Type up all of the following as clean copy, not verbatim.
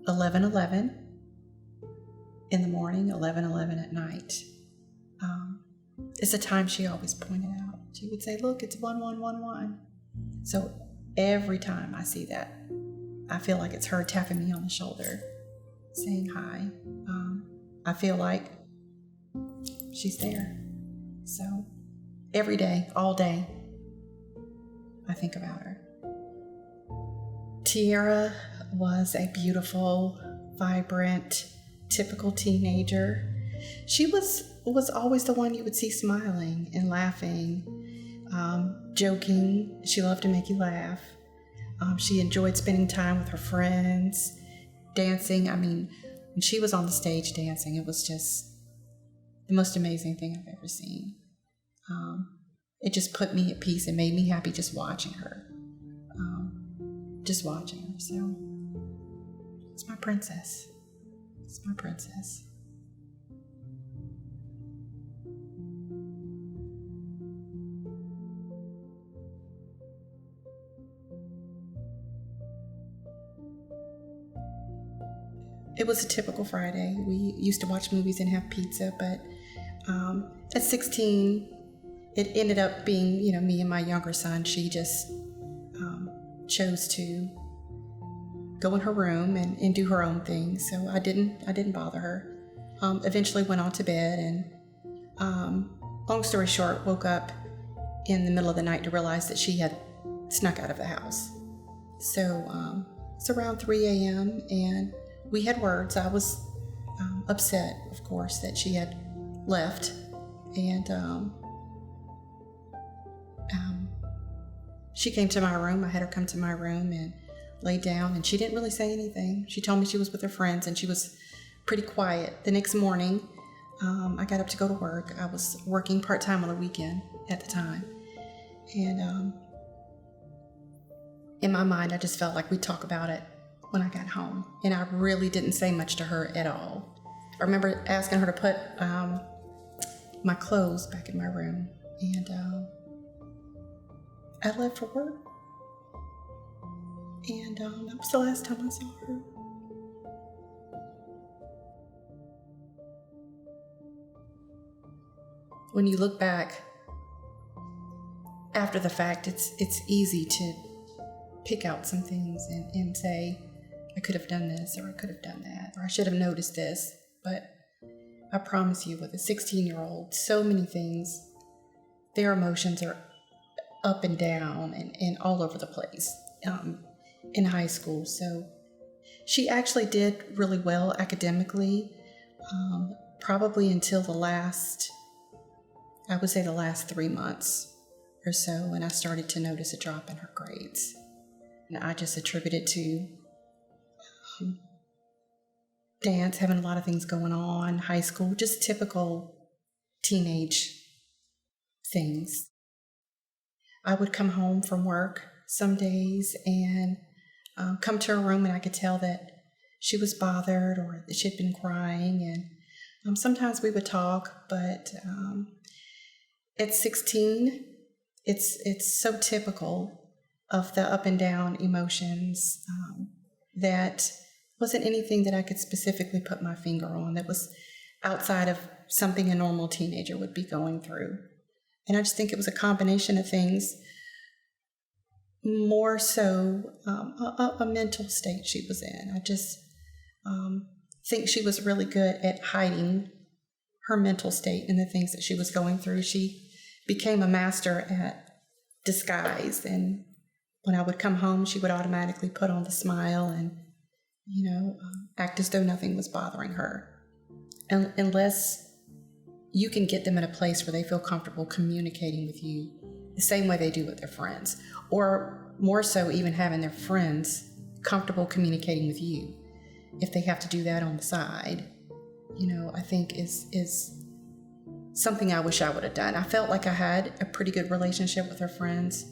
11:11 in the morning, 11:11 at night. It's a time she always pointed out. She would say, look, it's 1111. So every time I see that, I feel like it's her tapping me on the shoulder, saying hi. I feel like she's there. So every day, all day, I think about her. Tiara was a beautiful, vibrant, typical teenager. She was always the one you would see smiling and laughing, joking. She loved to make you laugh. She enjoyed spending time with her friends, dancing. I mean, when she was on the stage dancing, it was just the most amazing thing I've ever seen. It just put me at peace and made me happy just watching her. So it's my princess. It's my princess. It was a typical Friday. We used to watch movies and have pizza, but at 16, it ended up being, me and my younger son. She just chose to go in her room and do her own thing. So I didn't bother her. Eventually went on to bed, and long story short, woke up in the middle of the night to realize that she had snuck out of the house. So it's around 3 a.m. and we had words. I was upset, of course, that she had left, and she came to my room. I had her come to my room and lay down, and she didn't really say anything. She told me she was with her friends, and she was pretty quiet. The next morning, I got up to go to work. I was working part-time on the weekend at the time, and in my mind, I just felt like we'd talk about it when I got home, and I really didn't say much to her at all. I remember asking her to put my clothes back in my room, and I left for work, and that was the last time I saw her. When you look back after the fact, it's easy to pick out some things and say, I could have done this, or I could have done that, or I should have noticed this. But I promise you, with a 16-year-old, so many things, their emotions are up and down and all over the place in high school. So she actually did really well academically, probably until the last 3 months or so, when I started to notice a drop in her grades. And I just attribute it to dance, having a lot of things going on, high school, just typical teenage things. I would come home from work some days and come to her room, and I could tell that she was bothered or that she'd been crying, and sometimes we would talk, but at 16, it's so typical of the up and down emotions that wasn't anything that I could specifically put my finger on that was outside of something a normal teenager would be going through. And I just think it was a combination of things, more so a mental state she was in. I just think she was really good at hiding her mental state and the things that she was going through. She became a master at disguise, and when I would come home, she would automatically put on the smile and act as though nothing was bothering her. And unless you can get them in a place where they feel comfortable communicating with you the same way they do with their friends, or more so even having their friends comfortable communicating with you. If they have to do that on the side, I think is something I wish I would have done. I felt like I had a pretty good relationship with her friends,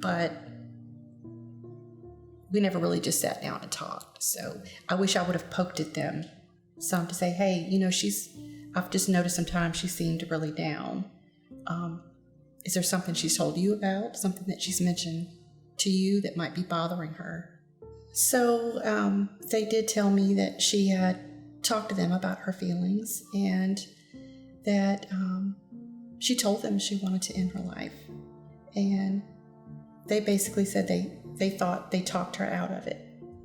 but we never really just sat down and talked. So I wish I would have poked at them some to say, hey, I've just noticed sometimes she seemed really down. Is there something she's told you about? Something that she's mentioned to you that might be bothering her? So they did tell me that she had talked to them about her feelings, and that she told them she wanted to end her life. And they basically said they thought they talked her out of it.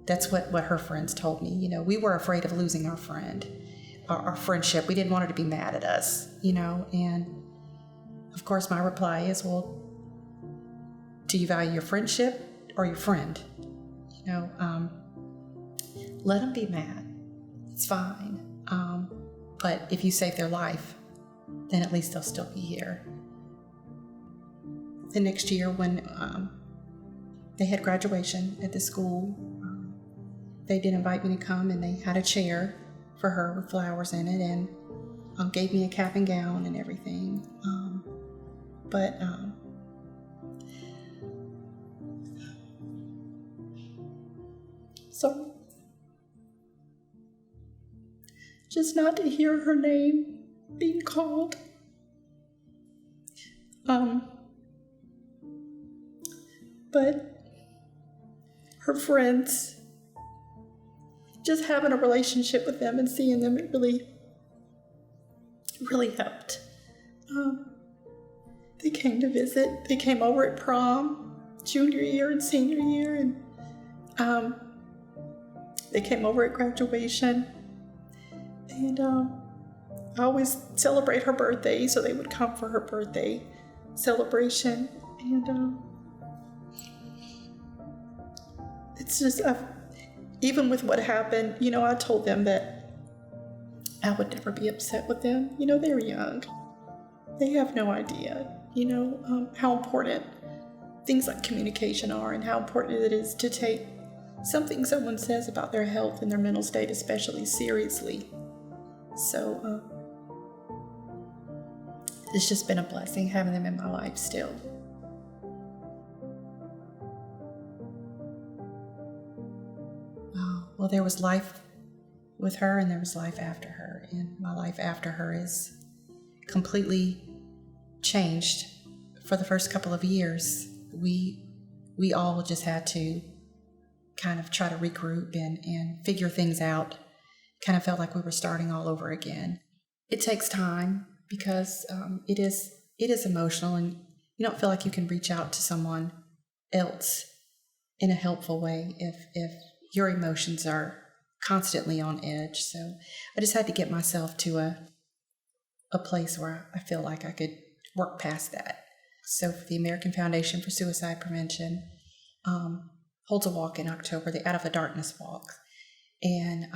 That's what her friends told me. We were afraid of losing our friend, our friendship. We didn't want her to be mad at us, and of course my reply is, well, do you value your friendship or your friend? Let them be mad. It's fine. But if you save their life, then at least they'll still be here. The next year when they had graduation at the school, they did invite me to come, and they had a chair for her with flowers in it, and gave me a cap and gown and everything. So just not to hear her name being called. But her friends, just having a relationship with them and seeing them, it really, really helped. They came to visit. They came over at prom, junior year and senior year, and they came over at graduation. And I always celebrate her birthday, so they would come for her birthday celebration. And it's just, even with what happened, I told them that I would never be upset with them. They're young. They have no idea, how important things like communication are, and how important it is to take something someone says about their health and their mental state especially seriously. So it's just been a blessing having them in my life still. Well, there was life with her, and there was life after her. And my life after her is completely changed. For the first couple of years, we all just had to kind of try to regroup and figure things out. Kind of felt like we were starting all over again. It takes time because it is emotional, and you don't feel like you can reach out to someone else in a helpful way if your emotions are constantly on edge. So I just had to get myself to a place where I feel like I could work past that. So the American Foundation for Suicide Prevention holds a walk in October, the Out of the Darkness walk. And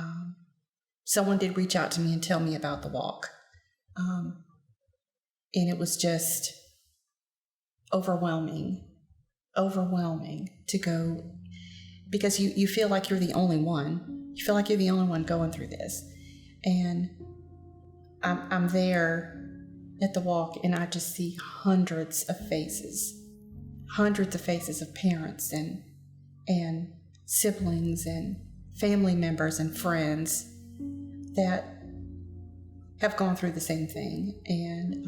someone did reach out to me and tell me about the walk. And it was just overwhelming to go, because you feel like you're the only one. You feel like you're the only one going through this. And I'm there at the walk, and I just see hundreds of faces of parents and siblings and family members and friends that have gone through the same thing. And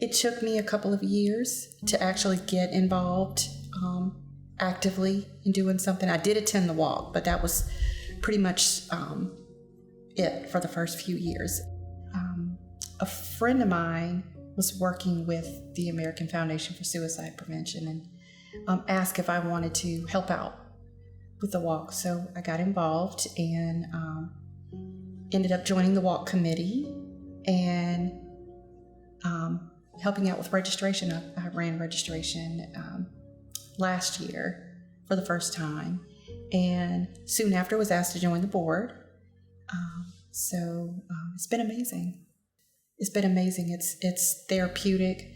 it took me a couple of years to actually get involved actively in doing something. I did attend the walk, but that was pretty much it for the first few years. A friend of mine was working with the American Foundation for Suicide Prevention and asked if I wanted to help out with the walk. So I got involved and ended up joining the walk committee and helping out with registration. I ran registration last year for the first time, and soon after was asked to join the board. So it's been amazing. It's been amazing. It's therapeutic,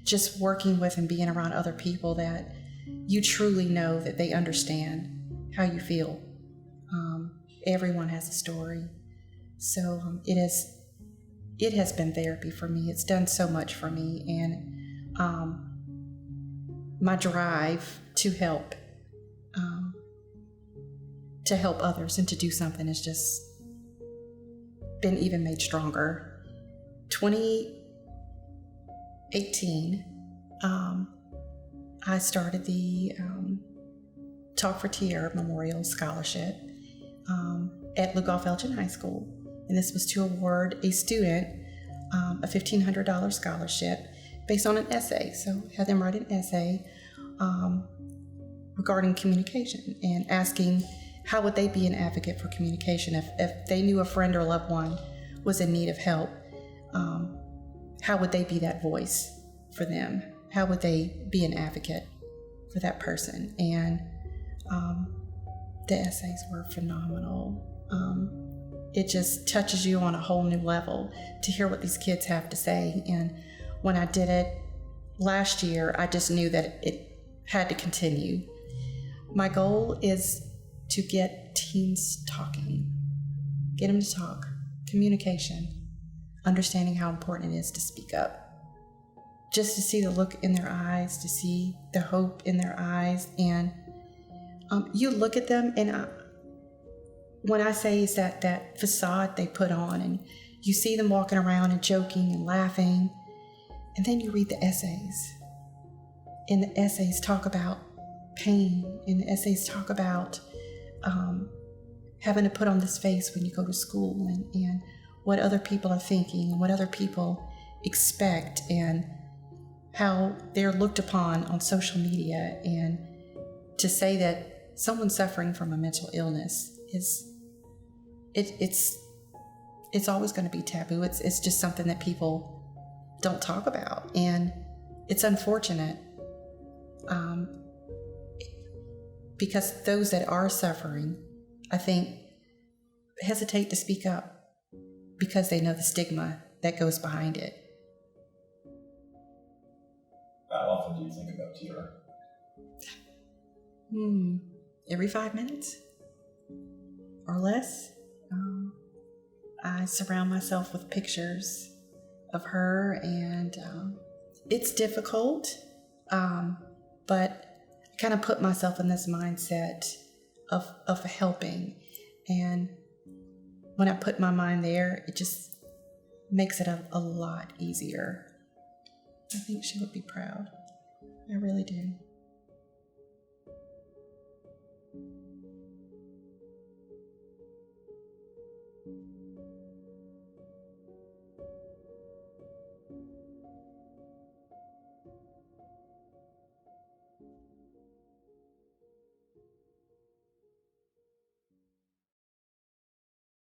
just working with and being around other people that you truly know that they understand how you feel. Everyone has a story. So it has been therapy for me. It's done so much for me, and my drive to help others and to do something has just been even made stronger. 2018, I started the Talk for Tierra Memorial Scholarship at Blue Golf Elgin High School. And this was to award a student a $1,500 scholarship based on an essay. So had them write an essay regarding communication and asking how would they be an advocate for communication if they knew a friend or loved one was in need of help. How would they be that voice for them? How would they be an advocate for that person? And the essays were phenomenal. It just touches you on a whole new level to hear what these kids have to say. And when I did it last year, I just knew that it had to continue. My goal is to get teens talking, get them to talk, communication, understanding how important it is to speak up. Just to see the look in their eyes, to see the hope in their eyes. And you look at them, and when I say is that facade they put on, and you see them walking around and joking and laughing, and then you read the essays. And the essays talk about pain, and the essays talk about having to put on this face when you go to school, and what other people are thinking, and what other people expect, and how they're looked upon on social media. And to say that someone suffering from a mental illness it's always going to be taboo. It's just something that people don't talk about, and it's unfortunate because those that are suffering, I think, hesitate to speak up because they know the stigma that goes behind it. How often do you think about Tierra? Every 5 minutes or less. I surround myself with pictures of her, and it's difficult, but I kind of put myself in this mindset of helping. And when I put my mind there, it just makes it a lot easier. I think she would be proud. I really do.